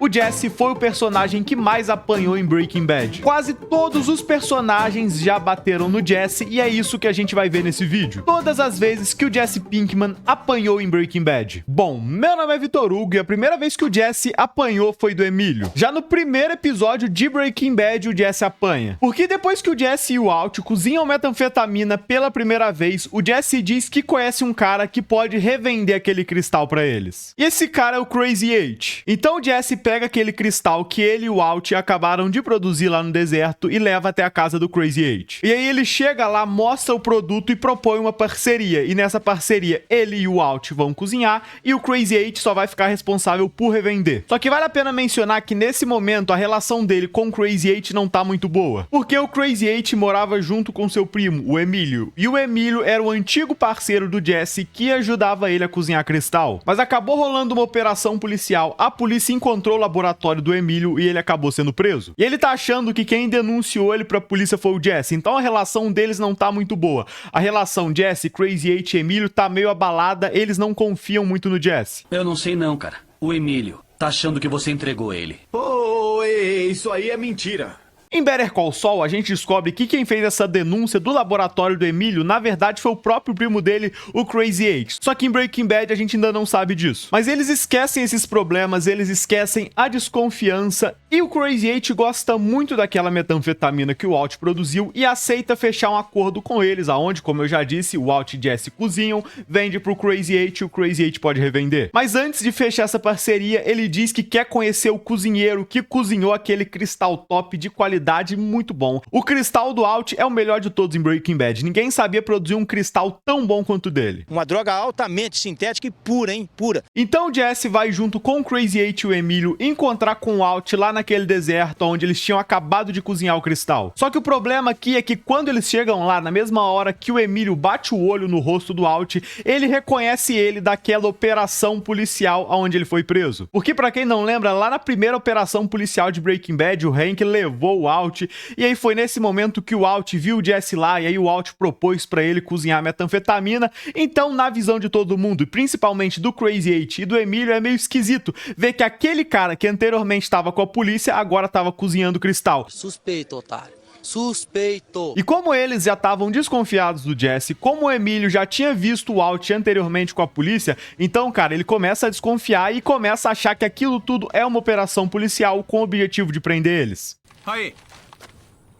O Jesse foi o personagem que mais apanhou em Breaking Bad. Quase todos os personagens já bateram no Jesse e é isso que a gente vai ver nesse vídeo. Todas as vezes que o Jesse Pinkman apanhou em Breaking Bad. Bom, meu nome é Vitor Hugo e a primeira vez que o Jesse apanhou foi do Emílio. Já no primeiro episódio de Breaking Bad, o Jesse apanha. Porque depois que o Jesse e o Walt cozinham metanfetamina pela primeira vez, o Jesse diz que conhece um cara que pode revender aquele cristal pra eles. E esse cara é o Crazy 8. Então o Jesse pega aquele cristal que ele e o Walt acabaram de produzir lá no deserto e leva até a casa do Crazy 8. E aí ele chega lá, mostra o produto e propõe uma parceria. E nessa parceria, ele e o Walt vão cozinhar e o Crazy 8 só vai ficar responsável por revender. Só que vale a pena mencionar que nesse momento a relação dele com o Crazy 8 não tá muito boa. Porque o Crazy 8 morava junto com seu primo, o Emílio. E o Emílio era o antigo parceiro do Jesse que ajudava ele a cozinhar cristal. Mas acabou rolando uma operação policial. A polícia encontrou o laboratório do Emílio e ele acabou sendo preso. E ele tá achando que quem denunciou ele pra polícia foi o Jesse. Então a relação deles não tá muito boa. A relação Jesse, Crazy 8 e Emílio tá meio abalada. Eles não confiam muito no Jesse. Eu não sei não, cara. O Emílio tá achando que você entregou ele. Oh, isso aí é mentira. Em Better Call Saul, a gente descobre que quem fez essa denúncia do laboratório do Emílio, na verdade, foi o próprio primo dele, o Crazy 8. Só que em Breaking Bad a gente ainda não sabe disso. Mas eles esquecem esses problemas, eles esquecem a desconfiança e o Crazy 8 gosta muito daquela metanfetamina que o Walt produziu e aceita fechar um acordo com eles, aonde, como eu já disse, o Walt e Jesse cozinham, vende pro Crazy 8 e o Crazy 8 pode revender. Mas antes de fechar essa parceria, ele diz que quer conhecer o cozinheiro que cozinhou aquele cristal top de qualidade muito bom. O cristal do Walt é o melhor de todos em Breaking Bad. Ninguém sabia produzir um cristal tão bom quanto o dele. Uma droga altamente sintética e pura, hein? Pura. Então o Jesse vai junto com o Crazy 8 e o Emílio encontrar com o Walt lá naquele deserto onde eles tinham acabado de cozinhar o cristal. Só que o problema aqui é que quando eles chegam lá, na mesma hora que o Emílio bate o olho no rosto do Walt, ele reconhece ele daquela operação policial onde ele foi preso. Porque pra quem não lembra, lá na primeira operação policial de Breaking Bad, o Hank levou o Walt, e aí foi nesse momento que o Walt viu o Jesse lá, e aí o Walt propôs pra ele cozinhar metanfetamina. Então, na visão de todo mundo, e principalmente do Crazy 8 e do Emílio, é meio esquisito ver que aquele cara que anteriormente estava com a polícia, agora estava cozinhando cristal. Suspeito, otário. Suspeito. E como eles já estavam desconfiados do Jesse, como o Emílio já tinha visto o Walt anteriormente com a polícia, então, cara, ele começa a desconfiar e começa a achar que aquilo tudo é uma operação policial com o objetivo de prender eles. Aí,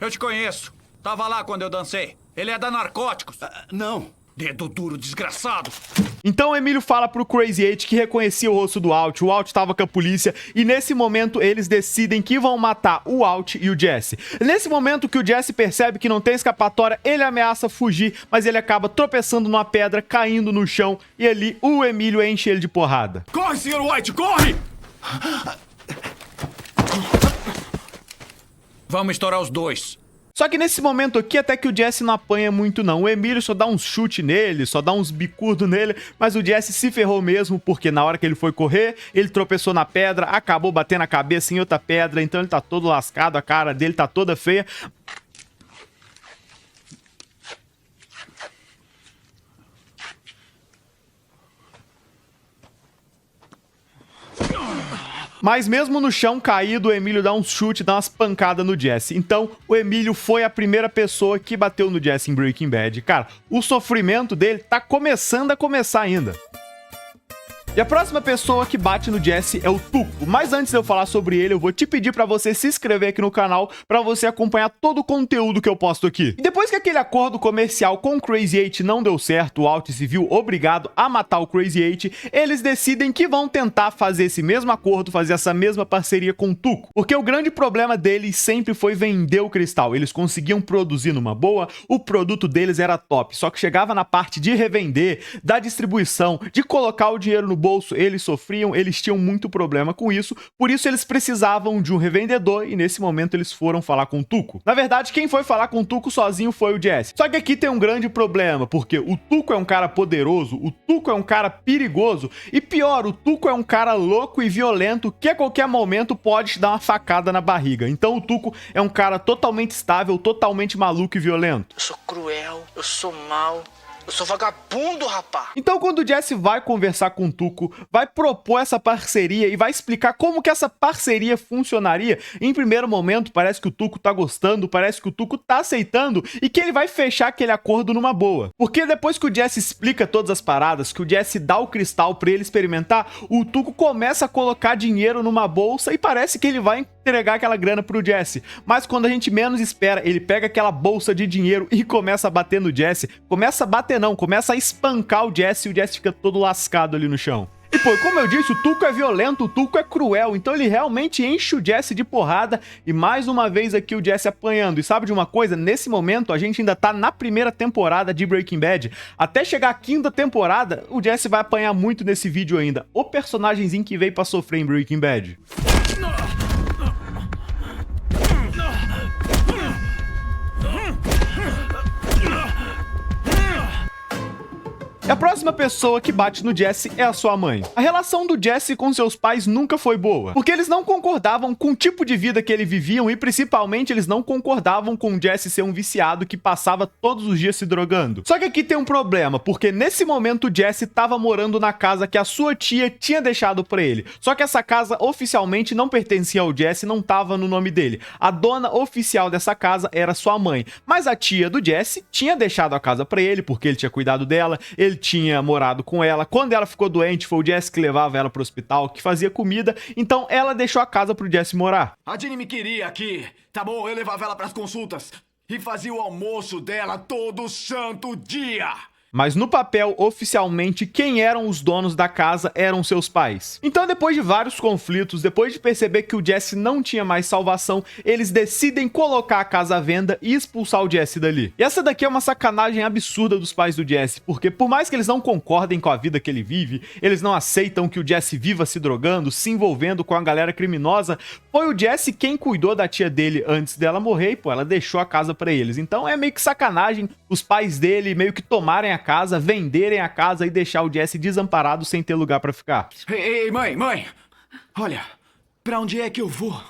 eu te conheço. Tava lá quando eu dancei. Ele é da Narcóticos. Não. Dedo duro, desgraçado. Então o Emílio fala pro Crazy 8 que reconhecia o rosto do Walt, o Walt tava com a polícia, e nesse momento eles decidem que vão matar o Walt e o Jesse. Nesse momento que o Jesse percebe que não tem escapatória, ele ameaça fugir, mas ele acaba tropeçando numa pedra, caindo no chão, e ali o Emílio enche ele de porrada. Corre, Sr. White, corre! Vamos estourar os dois. Só que nesse momento aqui, até que o Jesse não apanha muito não. O Emílio só dá uns chute nele, só dá uns bicudos nele, mas o Jesse se ferrou mesmo, porque na hora que ele foi correr, ele tropeçou na pedra, acabou batendo a cabeça em outra pedra, então ele tá todo lascado, a cara dele tá toda feia. Mas mesmo no chão caído, o Emílio dá um chute, dá umas pancadas no Jesse. Então, o Emílio foi a primeira pessoa que bateu no Jesse em Breaking Bad. Cara, o sofrimento dele tá começando a começar ainda. E a próxima pessoa que bate no Jesse é o Tuco. Mas antes de eu falar sobre ele, eu vou te pedir pra você se inscrever aqui no canal pra você acompanhar todo o conteúdo que eu posto aqui. E depois que aquele acordo comercial com o Crazy 8 não deu certo, o Walt se viu obrigado a matar o Crazy 8, eles decidem que vão tentar fazer esse mesmo acordo, fazer essa mesma parceria com o Tuco. Porque o grande problema deles sempre foi vender o cristal. Eles conseguiam produzir numa boa, o produto deles era top. Só que chegava na parte de revender, da distribuição, de colocar o dinheiro no bolso, eles sofriam, eles tinham muito problema com isso, por isso eles precisavam de um revendedor e nesse momento eles foram falar com o Tuco. Na verdade, quem foi falar com o Tuco sozinho foi o Jesse. Só que aqui tem um grande problema, porque o Tuco é um cara poderoso, o Tuco é um cara perigoso e pior, o Tuco é um cara louco e violento que a qualquer momento pode te dar uma facada na barriga. Então o Tuco é um cara totalmente estável, totalmente maluco e violento. Eu sou cruel, eu sou mau, Eu sou vagabundo, rapá. Então quando o Jesse vai conversar com o Tuco, vai propor essa parceria e vai explicar como que essa parceria funcionaria, em primeiro momento parece que o Tuco tá gostando, parece que o Tuco tá aceitando e que ele vai fechar aquele acordo numa boa. Porque depois que o Jesse explica todas as paradas, que o Jesse dá o cristal pra ele experimentar, o Tuco começa a colocar dinheiro numa bolsa e parece que ele vai entregar aquela grana pro Jesse. Mas quando a gente menos espera, ele pega aquela bolsa de dinheiro e começa a bater no Jesse. Começa a bater não, começa a espancar o Jesse e o Jesse fica todo lascado ali no chão. E pô, como eu disse, o Tuco é violento, o Tuco é cruel, então ele realmente enche o Jesse de porrada e mais uma vez aqui o Jesse apanhando. E sabe de uma coisa? Nesse momento a gente ainda tá na primeira temporada de Breaking Bad. Até chegar à quinta temporada, o Jesse vai apanhar muito nesse vídeo ainda. O personagemzinho que veio pra sofrer em Breaking Bad. E a próxima pessoa que bate no Jesse é a sua mãe. A relação do Jesse com seus pais nunca foi boa, porque eles não concordavam com o tipo de vida que eles viviam e principalmente eles não concordavam com o Jesse ser um viciado que passava todos os dias se drogando. Só que aqui tem um problema, porque nesse momento o Jesse estava morando na casa que a sua tia tinha deixado pra ele. Só que essa casa oficialmente não pertencia ao Jesse, não estava no nome dele. A dona oficial dessa casa era sua mãe, mas a tia do Jesse tinha deixado a casa pra ele porque ele tinha cuidado dela, ele tinha morado com ela. Quando ela ficou doente, foi o Jesse que levava ela pro hospital, que fazia comida, então ela deixou a casa pro Jesse morar. A Jenny me queria aqui, tá bom? Eu levava ela pras consultas e fazia o almoço dela todo santo dia. Mas no papel, oficialmente, quem eram os donos da casa eram seus pais. Então, depois de vários conflitos, depois de perceber que o Jesse não tinha mais salvação, eles decidem colocar a casa à venda e expulsar o Jesse dali. E essa daqui é uma sacanagem absurda dos pais do Jesse, porque por mais que eles não concordem com a vida que ele vive, eles não aceitam que o Jesse viva se drogando, se envolvendo com a galera criminosa, foi o Jesse quem cuidou da tia dele antes dela morrer e, pô, ela deixou a casa pra eles. Então é meio que sacanagem os pais dele meio que tomarem a casa, venderem a casa e deixar o Jesse desamparado sem ter lugar pra ficar. Ei, mãe! Olha, pra onde é que eu vou?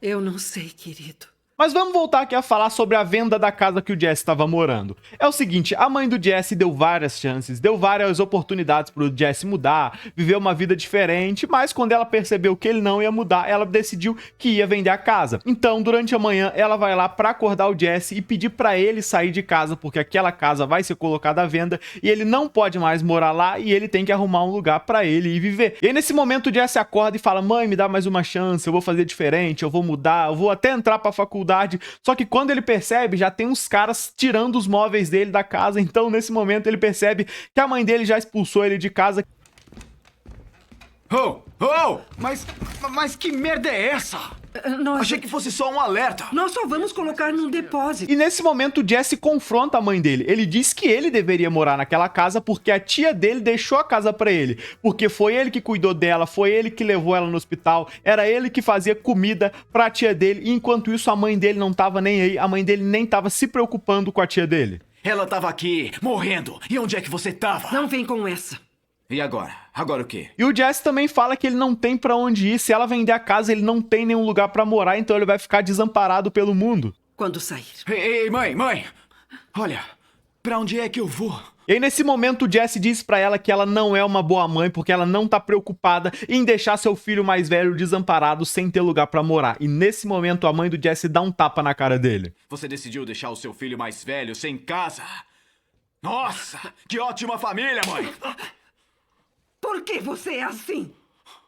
Eu não sei, querido. Mas vamos voltar aqui a falar sobre a venda da casa que o Jesse estava morando. É o seguinte, a mãe do Jesse deu várias chances, deu várias oportunidades pro Jesse mudar, viver uma vida diferente, mas quando ela percebeu que ele não ia mudar, ela decidiu que ia vender a casa. Então, durante a manhã, ela vai lá pra acordar o Jesse e pedir pra ele sair de casa, porque aquela casa vai ser colocada à venda e ele não pode mais morar lá e ele tem que arrumar um lugar pra ele ir viver. E aí, nesse momento, o Jesse acorda e fala, mãe, me dá mais uma chance, eu vou fazer diferente, eu vou mudar, eu vou até entrar pra faculdade. Só que quando ele percebe, já tem uns caras tirando os móveis dele da casa. Então, nesse momento, ele percebe que a mãe dele já expulsou ele de casa. Mas que merda é essa? Nós... Achei que fosse só um alerta. Nós só vamos colocar num depósito. E nesse momento o Jesse confronta a mãe dele. Ele diz que ele deveria morar naquela casa porque a tia dele deixou a casa pra ele. Porque foi ele que cuidou dela, foi ele que levou ela no hospital, era ele que fazia comida pra tia dele. E enquanto isso a mãe dele não tava nem aí, a mãe dele nem tava se preocupando com a tia dele. Ela tava aqui, morrendo. E onde é que você tava? Não vem com essa. E agora? Agora o quê? E o Jesse também fala que ele não tem pra onde ir. Se ela vender a casa, ele não tem nenhum lugar pra morar, então ele vai ficar desamparado pelo mundo. Quando sair. Ei, mãe! Olha, pra onde é que eu vou? E aí, nesse momento, o Jesse diz pra ela que ela não é uma boa mãe porque ela não tá preocupada em deixar seu filho mais velho desamparado sem ter lugar pra morar. E nesse momento, a mãe do Jesse dá um tapa na cara dele. Você decidiu deixar o seu filho mais velho sem casa? Nossa, que ótima família, mãe! Por que você é assim?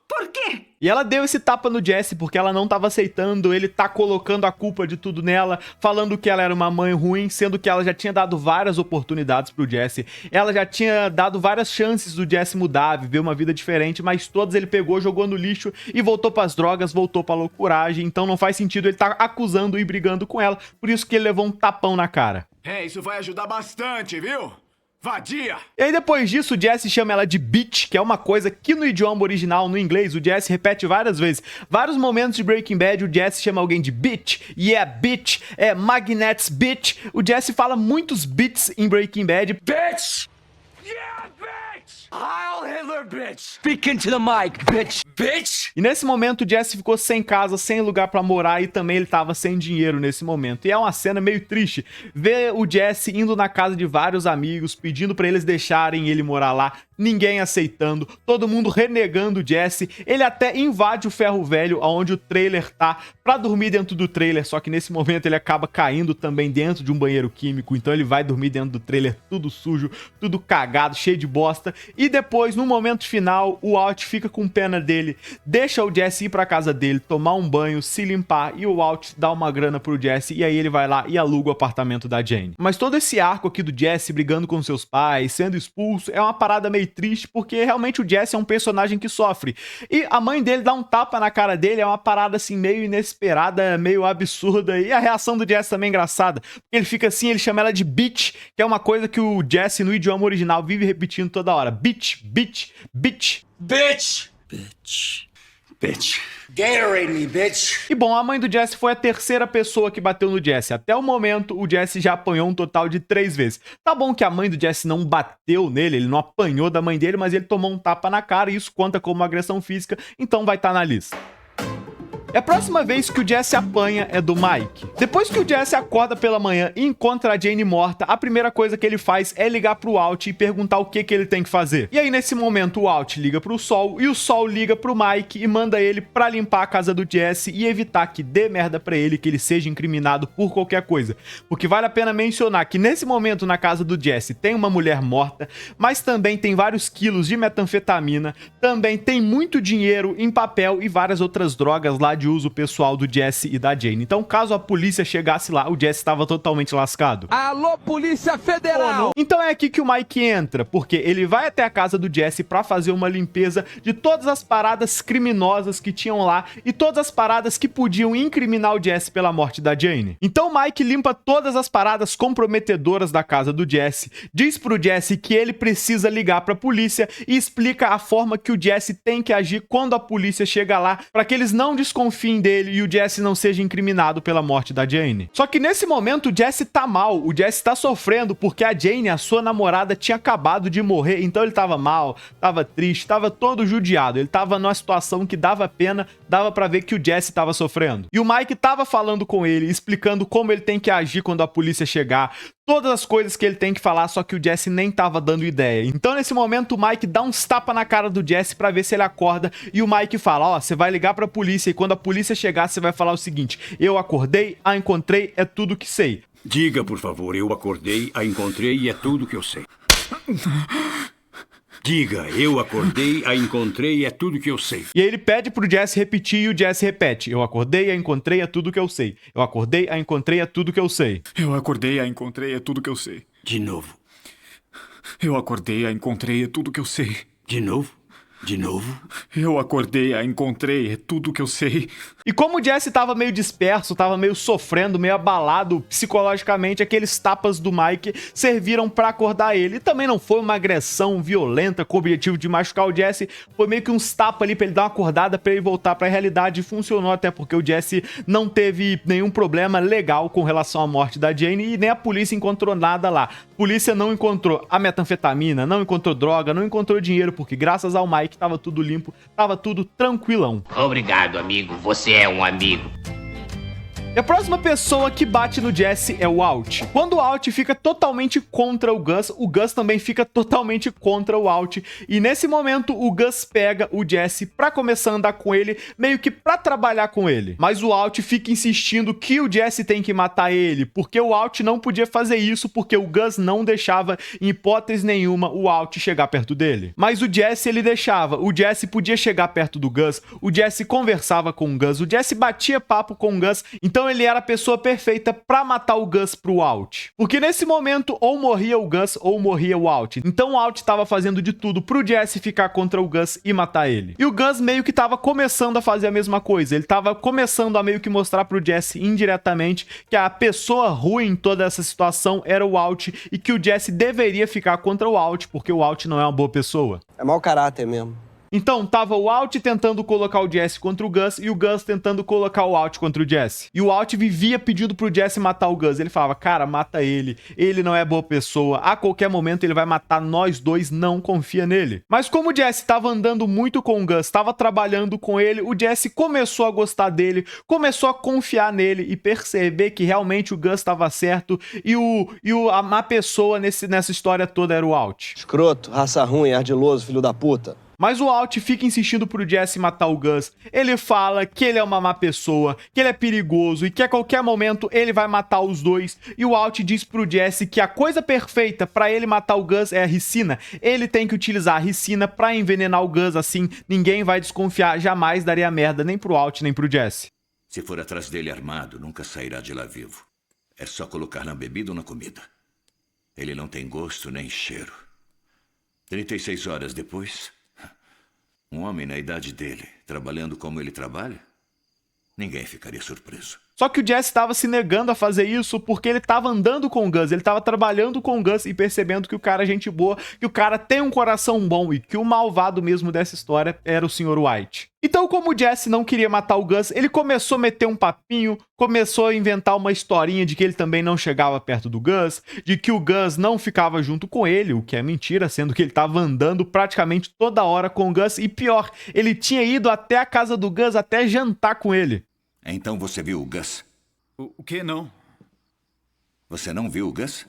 Por quê? E ela deu esse tapa no Jesse porque ela não tava aceitando, ele tá colocando a culpa de tudo nela, falando que ela era uma mãe ruim, sendo que ela já tinha dado várias oportunidades pro Jesse, ela já tinha dado várias chances do Jesse mudar, viver uma vida diferente, mas todas ele pegou, jogou no lixo e voltou pras drogas, voltou pra loucuragem, então não faz sentido ele tá acusando e brigando com ela, por isso que ele levou um tapão na cara. Isso vai ajudar bastante, viu? Vadia! E aí depois disso o Jesse chama ela de bitch, que é uma coisa que no idioma original, no inglês, o Jesse repete várias vezes. Vários momentos de Breaking Bad o Jesse chama alguém de bitch, yeah bitch, Magnets bitch. O Jesse fala muitos bits em Breaking Bad. Bitch! Yeah, bitch! Heil Hitler, bitch! Speak into the mic, bitch! Bitch! E nesse momento o Jesse ficou sem casa, sem lugar pra morar e também ele tava sem dinheiro nesse momento. E é uma cena meio triste ver o Jesse indo na casa de vários amigos, pedindo pra eles deixarem ele morar lá, ninguém aceitando, todo mundo renegando o Jesse. Ele até invade o ferro velho onde o trailer tá pra dormir dentro do trailer, só que nesse momento ele acaba caindo também dentro de um banheiro químico, então ele vai dormir dentro do trailer tudo sujo, tudo cagado, cheio de bosta. E depois, no momento final, o Walt fica com pena dele, deixa o Jesse ir pra casa dele, tomar um banho, se limpar, e o Walt dá uma grana pro Jesse, e aí ele vai lá e aluga o apartamento da Jane. Mas todo esse arco aqui do Jesse brigando com seus pais, sendo expulso, é uma parada meio triste, porque realmente o Jesse é um personagem que sofre. E a mãe dele dá um tapa na cara dele, é uma parada assim meio inesperada, meio absurda, e a reação do Jesse também é engraçada, porque ele fica assim, ele chama ela de bitch, que é uma coisa que o Jesse no idioma original vive repetindo toda hora. Bitch, bitch, bitch. Bitch! Bitch. Bitch. Gatorade me, bitch! E bom, a mãe do Jesse foi a terceira pessoa que bateu no Jesse. Até o momento, o Jesse já apanhou um total de 3 vezes. Tá bom que a mãe do Jesse não bateu nele, ele não apanhou da mãe dele, mas ele tomou um tapa na cara e isso conta como agressão física, então vai estar na lista. E a próxima vez que o Jesse apanha é do Mike. Depois que o Jesse acorda pela manhã e encontra a Jane morta, a primeira coisa que ele faz é ligar pro Walt e perguntar o que ele tem que fazer. E aí nesse momento o Walt liga pro Sol e o Sol liga pro Mike e manda ele pra limpar a casa do Jesse e evitar que dê merda pra ele, que ele seja incriminado por qualquer coisa. Porque vale a pena mencionar que nesse momento na casa do Jesse tem uma mulher morta, mas também tem vários quilos de metanfetamina, também tem muito dinheiro em papel e várias outras drogas lá de uso pessoal do Jesse e da Jane. Então, caso a polícia chegasse lá, o Jesse estava totalmente lascado. Alô, Polícia Federal! Então é aqui que o Mike entra, porque ele vai até a casa do Jesse pra fazer uma limpeza de todas as paradas criminosas que tinham lá e todas as paradas que podiam incriminar o Jesse pela morte da Jane. Então o Mike limpa todas as paradas comprometedoras da casa do Jesse, diz pro Jesse que ele precisa ligar pra polícia e explica a forma que o Jesse tem que agir quando a polícia chega lá, pra que eles não desconfiem dele e o Jesse não seja incriminado pela morte da Jane. Só que nesse momento o Jesse tá mal, o Jesse tá sofrendo porque a Jane, a sua namorada, tinha acabado de morrer, então ele tava mal, tava triste, tava todo judiado, ele tava numa situação que dava pena, dava pra ver que o Jesse tava sofrendo. E o Mike tava falando com ele, explicando como ele tem que agir quando a polícia chegar, todas as coisas que ele tem que falar, só que o Jesse nem tava dando ideia. Então nesse momento o Mike dá uns tapas na cara do Jesse pra ver se ele acorda e o Mike fala, ó, você vai ligar pra polícia e quando a polícia chegar você vai falar o seguinte, eu acordei, a encontrei, é tudo que sei. Diga, por favor, eu acordei, a encontrei e é tudo que eu sei. Diga, eu acordei, a encontrei e é tudo que eu sei. E aí ele pede pro Jesse repetir e o Jesse repete. Eu acordei, a encontrei, é tudo que eu sei. Eu acordei, a encontrei, é tudo que eu sei. Eu acordei, a encontrei, é tudo que eu sei. De novo. Eu acordei, a encontrei, é tudo que eu sei. De novo. De novo? Eu acordei, a encontrei, é tudo que eu sei. E como o Jesse tava meio disperso, tava meio sofrendo, meio abalado psicologicamente, aqueles tapas do Mike serviram pra acordar ele. E também não foi uma agressão violenta com o objetivo de machucar o Jesse, foi meio que uns tapas ali pra ele dar uma acordada, pra ele voltar pra realidade. E funcionou até porque o Jesse não teve nenhum problema legal com relação à morte da Jane e nem a polícia encontrou nada lá. A polícia não encontrou a metanfetamina, não encontrou droga, não encontrou dinheiro, porque graças ao Mike tava tudo limpo, tava tudo tranquilão. Obrigado, amigo. Você é um amigo. E a próxima pessoa que bate no Jesse é o Walt. Quando o Walt fica totalmente contra o Gus também fica totalmente contra o Walt. E nesse momento o Gus pega o Jesse pra começar a andar com ele, meio que pra trabalhar com ele. Mas o Walt fica insistindo que o Jesse tem que matar ele, porque o Walt não podia fazer isso, porque o Gus não deixava, em hipótese nenhuma, o Walt chegar perto dele. Mas o Jesse ele deixava, o Jesse podia chegar perto do Gus, o Jesse conversava com o Gus, o Jesse batia papo com o Gus, então ele era a pessoa perfeita pra matar o Gus pro Walt. Porque nesse momento, ou morria o Gus, ou morria o Walt. Então o Walt tava fazendo de tudo pro Jesse ficar contra o Gus e matar ele. E o Gus meio que tava começando a fazer a mesma coisa. Ele tava começando a meio que mostrar pro Jesse indiretamente que a pessoa ruim em toda essa situação era o Walt e que o Jesse deveria ficar contra o Walt, porque o Walt não é uma boa pessoa. É mau caráter mesmo. Então, tava o Alt tentando colocar o Jesse contra o Gus e o Gus tentando colocar o Alt contra o Jesse. E o Alt vivia pedindo pro Jesse matar o Gus. Ele falava, cara, mata ele. Ele não é boa pessoa. A qualquer momento ele vai matar nós dois, não confia nele. Mas como o Jesse tava andando muito com o Gus, tava trabalhando com ele, o Jesse começou a gostar dele, começou a confiar nele e perceber que realmente o Gus tava certo e a má pessoa nessa história toda era o Alt. Escroto, raça ruim, ardiloso, filho da puta. Mas o Alt fica insistindo pro Jesse matar o Gus. Ele fala que ele é uma má pessoa, que ele é perigoso e que a qualquer momento ele vai matar os dois. E o Alt diz pro Jesse que a coisa perfeita pra ele matar o Gus é a ricina. Ele tem que utilizar a ricina pra envenenar o Gus, assim ninguém vai desconfiar, jamais daria merda nem pro Alt nem pro Jesse. Se for atrás dele armado, nunca sairá de lá vivo. É só colocar na bebida ou na comida. Ele não tem gosto nem cheiro. 36 horas depois... um homem na idade dele, trabalhando como ele trabalha, ninguém ficaria surpreso. Só que o Jesse estava se negando a fazer isso porque ele estava andando com o Gus, ele estava trabalhando com o Gus e percebendo que o cara é gente boa, que o cara tem um coração bom e que o malvado mesmo dessa história era o Sr. White. Então, como o Jesse não queria matar o Gus, ele começou a meter um papinho, começou a inventar uma historinha de que ele também não chegava perto do Gus, de que o Gus não ficava junto com ele, o que é mentira, sendo que ele estava andando praticamente toda hora com o Gus, e pior, ele tinha ido até a casa do Gus até jantar com ele. Então você viu o Gus? O que não? Você não viu o Gus?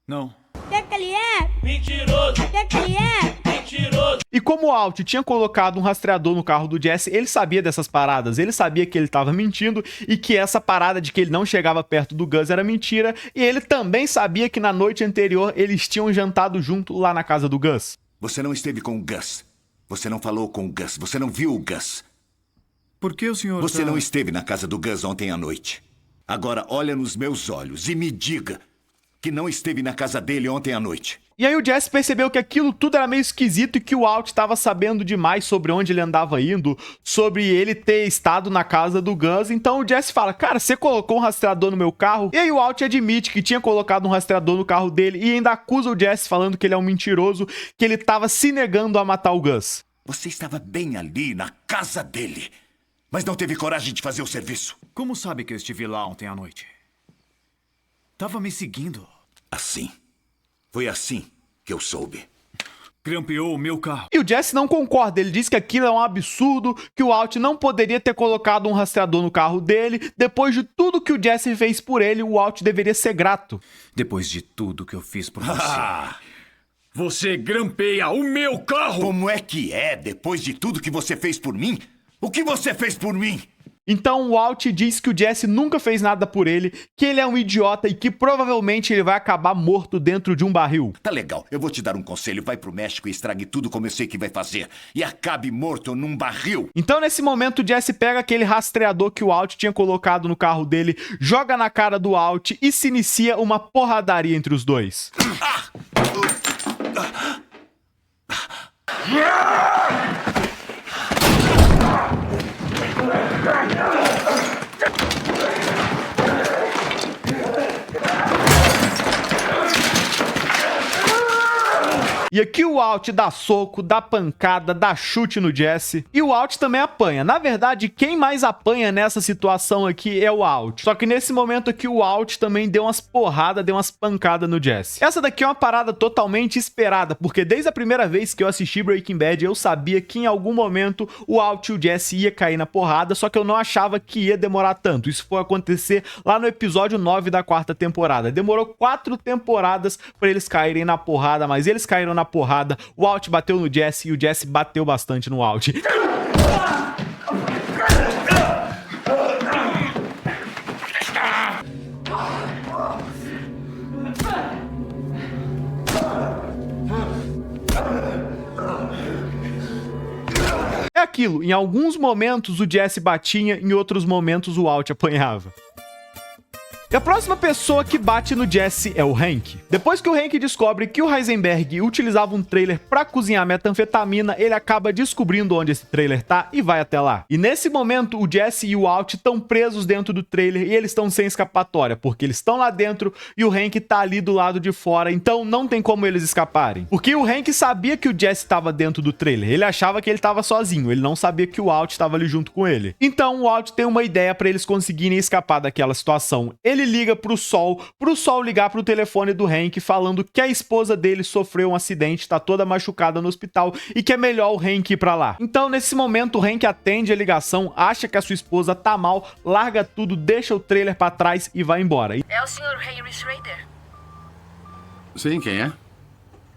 Não. O que ele é? Mentiroso! O que ele é? Mentiroso! E como o Alt tinha colocado um rastreador no carro do Jesse, ele sabia dessas paradas, ele sabia que ele estava mentindo e que essa parada de que ele não chegava perto do Gus era mentira, e ele também sabia que na noite anterior eles tinham jantado junto lá na casa do Gus. Você não esteve com o Gus. Você não falou com o Gus. Você não viu o Gus. Por que o senhor Você não esteve na casa do Gus ontem à noite. Agora olha nos meus olhos e me diga que não esteve na casa dele ontem à noite. E aí o Jesse percebeu que aquilo tudo era meio esquisito e que o Alt estava sabendo demais sobre onde ele andava indo, sobre ele ter estado na casa do Gus. Então o Jesse fala, cara, você colocou um rastreador no meu carro? E aí o Alt admite que tinha colocado um rastreador no carro dele e ainda acusa o Jesse falando que ele é um mentiroso, que ele estava se negando a matar o Gus. Você estava bem ali na casa dele, mas não teve coragem de fazer o serviço. Como sabe que eu estive lá ontem à noite? Tava me seguindo. Assim. Foi assim que eu soube. Grampeou o meu carro. E o Jesse não concorda, ele diz que aquilo é um absurdo, que o Alt não poderia ter colocado um rastreador no carro dele. Depois de tudo que o Jesse fez por ele, o Alt deveria ser grato. Depois de tudo que eu fiz por você... Você grampeia o meu carro! Como é que é, depois de tudo que você fez por mim? O que você fez por mim? Então o Alt diz que o Jesse nunca fez nada por ele, que ele é um idiota e que provavelmente ele vai acabar morto dentro de um barril. Tá legal, eu vou te dar um conselho. Vai pro México e estrague tudo como eu sei que vai fazer. E acabe morto num barril. Então nesse momento o Jesse pega aquele rastreador que o Alt tinha colocado no carro dele, joga na cara do Alt e se inicia uma porradaria entre os dois. E aqui o Alt dá soco, dá pancada, dá chute no Jesse. E o Alt também apanha. Na verdade, quem mais apanha nessa situação aqui é o Alt. Só que nesse momento aqui o Alt também deu umas porradas, deu umas pancadas no Jesse. Essa daqui é uma parada totalmente esperada, porque desde a primeira vez que eu assisti Breaking Bad, eu sabia que em algum momento o Alt e o Jesse ia cair na porrada, só que eu não achava que ia demorar tanto. Isso foi acontecer lá no episódio 9 da 4ª temporada. Demorou 4 temporadas pra eles caírem na porrada, mas eles caíram na porrada, o Alt bateu no Jesse e o Jesse bateu bastante no Alt. É aquilo, em alguns momentos o Jesse batia, em outros momentos o Alt apanhava. E a próxima pessoa que bate no Jesse é o Hank. Depois que o Hank descobre que o Heisenberg utilizava um trailer para cozinhar metanfetamina, ele acaba descobrindo onde esse trailer tá e vai até lá. E nesse momento, o Jesse e o Alt estão presos dentro do trailer e eles estão sem escapatória, porque eles estão lá dentro e o Hank tá ali do lado de fora, então não tem como eles escaparem. Porque o Hank sabia que o Jesse estava dentro do trailer, ele achava que ele estava sozinho, ele não sabia que o Alt estava ali junto com ele. Então o Alt tem uma ideia para eles conseguirem escapar daquela situação. Ele liga pro Sol ligar pro telefone do Hank falando que a esposa dele sofreu um acidente, tá toda machucada no hospital e que é melhor o Hank ir pra lá. Então nesse momento o Hank atende a ligação, acha que a sua esposa tá mal, larga tudo, deixa o trailer pra trás e vai embora. É o Sr. Henry Schrader? Sim, quem é?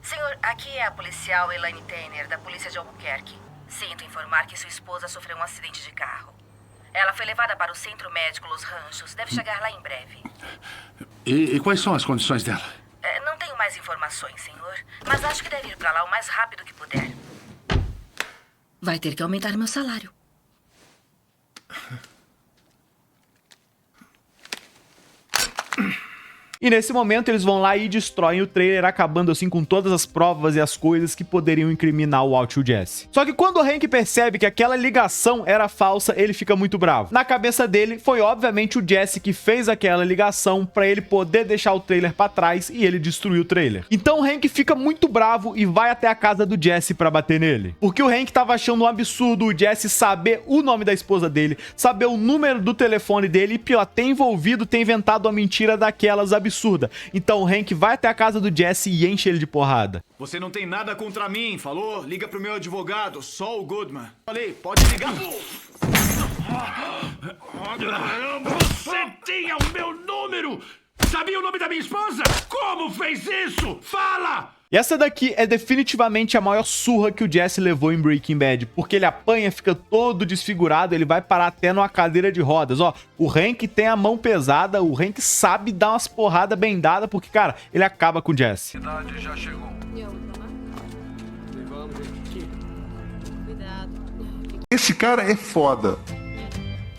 Senhor, aqui é a policial Elaine Tanner, da polícia de Albuquerque. Sinto informar que sua esposa sofreu um acidente de carro. Ela foi levada para o centro médico Los Ranchos. Deve chegar lá em breve. E quais são as condições dela? Não tenho mais informações, senhor. Mas acho que deve ir para lá o mais rápido que puder. Vai ter que aumentar meu salário. E nesse momento eles vão lá e destroem o trailer, acabando assim com todas as provas e as coisas que poderiam incriminar o Alt e o Jesse. Só que quando o Hank percebe que aquela ligação era falsa, ele fica muito bravo. Na cabeça dele, foi obviamente o Jesse que fez aquela ligação pra ele poder deixar o trailer pra trás e ele destruir o trailer. Então o Hank fica muito bravo e vai até a casa do Jesse pra bater nele. Porque o Hank tava achando um absurdo o Jesse saber o nome da esposa dele, saber o número do telefone dele e pior, ter inventado uma mentira daquelas absurda. Então o Hank vai até a casa do Jesse e enche ele de porrada. Você não tem nada contra mim, falou? Liga pro meu advogado, Saul Goodman. Falei, pode ligar. Você tinha o meu número! Sabia o nome da minha esposa? Como fez isso? Fala! E essa daqui é definitivamente a maior surra que o Jesse levou em Breaking Bad, porque ele apanha, fica todo desfigurado, ele vai parar até numa cadeira de rodas. Ó, o Hank tem a mão pesada, o Hank sabe dar umas porradas bem dadas, porque, cara, ele acaba com o Jesse. A cidade já chegou. Esse cara é foda.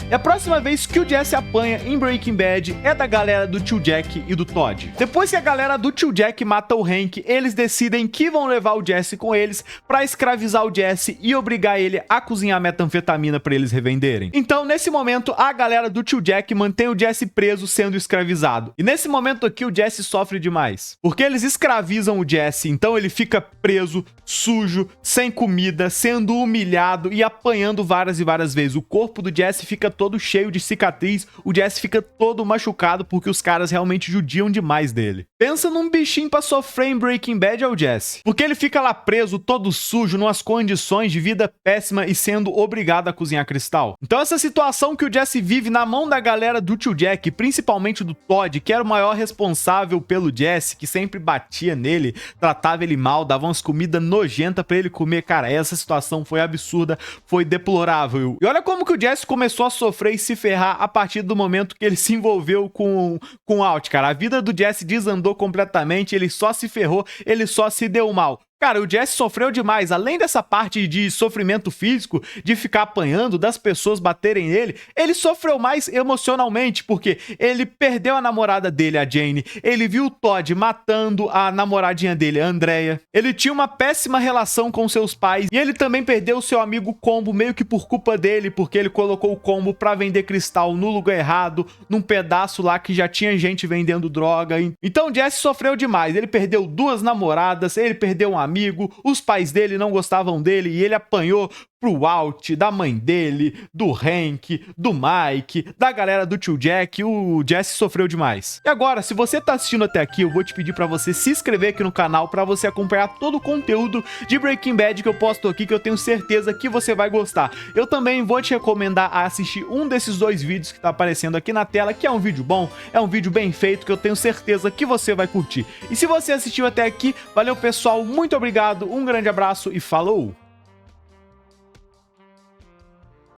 E a próxima vez que o Jesse apanha em Breaking Bad é da galera do Tio Jack e do Todd. Depois que a galera do Tio Jack mata o Hank, eles decidem que vão levar o Jesse com eles pra escravizar o Jesse e obrigar ele a cozinhar metanfetamina pra eles revenderem. Então, nesse momento, a galera do Tio Jack mantém o Jesse preso sendo escravizado. E nesse momento aqui, o Jesse sofre demais. Porque eles escravizam o Jesse, então ele fica preso, sujo, sem comida, sendo humilhado e apanhando várias e várias vezes. O corpo do Jesse fica todo cheio de cicatriz, o Jesse fica todo machucado porque os caras realmente judiam demais dele. Pensa num bichinho pra sofrer em Breaking Bad é o Jesse. Porque ele fica lá preso, todo sujo, numas condições de vida péssima e sendo obrigado a cozinhar cristal. Então essa situação que o Jesse vive na mão da galera do Tio Jack, principalmente do Todd, que era o maior responsável pelo Jesse, que sempre batia nele, tratava ele mal, dava umas comidas nojentas pra ele comer. Cara, essa situação foi absurda, foi deplorável. E olha como que o Jesse começou a sofrer e se ferrar a partir do momento que ele se envolveu com o Alt, cara. A vida do Jesse desandou completamente, ele só se ferrou, ele só se deu mal. Cara, o Jesse sofreu demais, além dessa parte de sofrimento físico, de ficar apanhando, das pessoas baterem nele, ele sofreu mais emocionalmente, porque ele perdeu a namorada dele, a Jane, ele viu o Todd matando a namoradinha dele, a Andrea, ele tinha uma péssima relação com seus pais, e ele também perdeu o seu amigo Combo, meio que por culpa dele, porque ele colocou o Combo pra vender cristal no lugar errado, num pedaço lá que já tinha gente vendendo droga. Então o Jesse sofreu demais, ele perdeu 2 namoradas, ele perdeu um amigo, os pais dele não gostavam dele e ele apanhou pro Alt, da mãe dele, do Hank, do Mike, da galera do Tio Jack. O Jesse sofreu demais. E agora, se você tá assistindo até aqui, eu vou te pedir pra você se inscrever aqui no canal pra você acompanhar todo o conteúdo de Breaking Bad que eu posto aqui, que eu tenho certeza que você vai gostar. Eu também vou te recomendar a assistir um desses 2 vídeos que tá aparecendo aqui na tela, que é um vídeo bom, é um vídeo bem feito, que eu tenho certeza que você vai curtir. E se você assistiu até aqui, valeu pessoal, muito obrigado, um grande abraço e falou!